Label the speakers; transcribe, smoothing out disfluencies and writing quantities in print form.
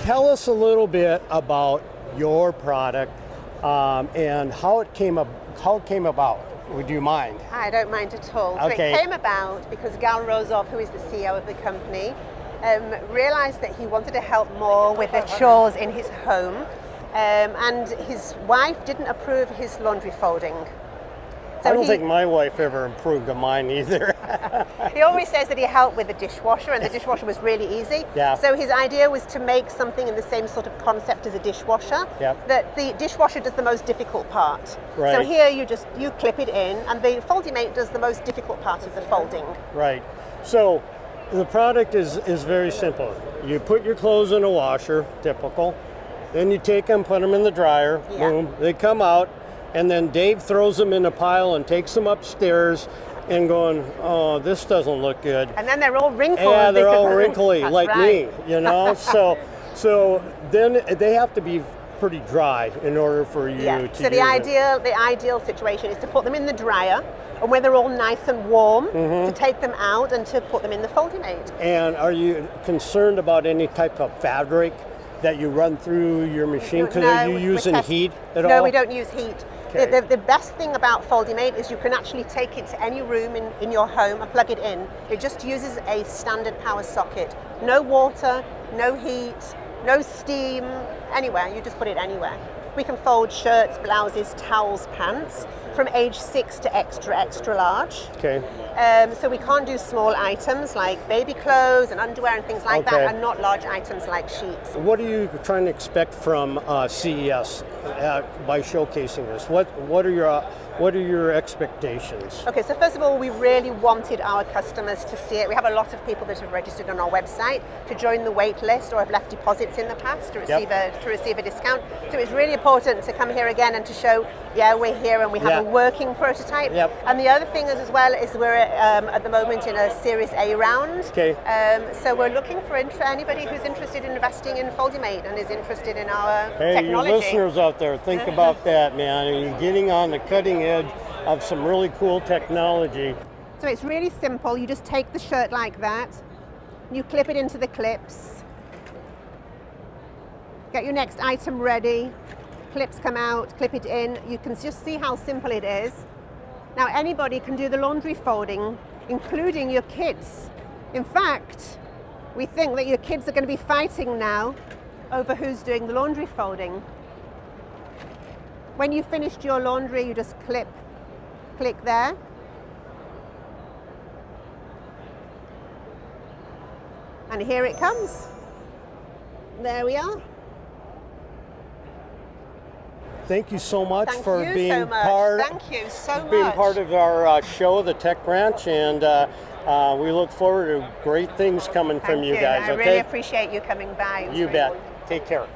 Speaker 1: tell us a little bit about your product and how it came about. Would you mind?
Speaker 2: I don't mind at all.
Speaker 1: Okay.
Speaker 2: So it came about because Gal Rozov, who is the CEO of the company, realized that he wanted to help more with the chores in his home, and his wife didn't approve his laundry folding. So
Speaker 1: I don't think my wife ever improved of mine either.
Speaker 2: He always says that he helped with the dishwasher, and the dishwasher was really easy.
Speaker 1: Yeah.
Speaker 2: So his idea was to make something in the same sort of concept as a dishwasher.
Speaker 1: Yep.
Speaker 2: That the dishwasher does the most difficult part.
Speaker 1: Right.
Speaker 2: So here you clip it in, and the Foldimate does the most difficult part of the folding.
Speaker 1: Right. So the product is very simple. You put your clothes in a washer, typical. Then you take them, put them in the dryer.
Speaker 2: Yeah.
Speaker 1: Boom. They come out. And then Dave throws them in a pile and takes them upstairs and going, oh, this doesn't look good.
Speaker 2: And then they're all wrinkled.
Speaker 1: Yeah, they're all wrinkly,
Speaker 2: That's
Speaker 1: like
Speaker 2: right.
Speaker 1: me, you know? So then they have to be pretty dry in order for you to
Speaker 2: So the ideal situation is to put them in the dryer, and when they're all nice and warm, to take them out and to put them in the Foldimate.
Speaker 1: And are you concerned about any type of fabric that you run through your machine? Because are you using heat at all?
Speaker 2: No, we don't use heat.
Speaker 1: Okay.
Speaker 2: The best thing about Foldimate is you can actually take it to any room in your home and plug it in. It just uses a standard power socket. No water, no heat, no steam, anywhere. You just put it anywhere. We can fold shirts, blouses, towels, pants from age 6 to extra large.
Speaker 1: Okay.
Speaker 2: So we can't do small items like baby clothes and underwear and things like
Speaker 1: Okay.
Speaker 2: that, and not large items like sheets.
Speaker 1: What are you trying to expect from CES by showcasing this? What are your expectations?
Speaker 2: Okay, so first of all, we really wanted our customers to see it. We have a lot of people that have registered on our website to join the wait list or have left deposits in the past to receive a discount. So it's really important to come here again and to show, yeah, we're here and we have a working prototype.
Speaker 1: Yep.
Speaker 2: And the other thing is as well is we're at the moment in a Series A round.
Speaker 1: Okay.
Speaker 2: So we're looking for anybody who's interested in investing in Foldimate and is interested in our
Speaker 1: Hey,
Speaker 2: technology.
Speaker 1: your listeners out there, think about that, man. You're getting on the cutting edge of some really cool technology.
Speaker 2: So it's really simple. You just take the shirt like that, you clip it into the clips, get your next item ready, clips come out, clip it in. You can just see how simple it is. Now anybody can do the laundry folding, including your kids. In fact, we think that your kids are going to be fighting now over who's doing the laundry folding. When you've finished your laundry, you just click there. And here it comes. There we are.
Speaker 1: Thank you so much for being
Speaker 2: Thank you so much.
Speaker 1: being part of our show, the Tech Branch, and we look forward to great things coming from you guys.
Speaker 2: I really appreciate you coming by.
Speaker 1: You bet. Take care.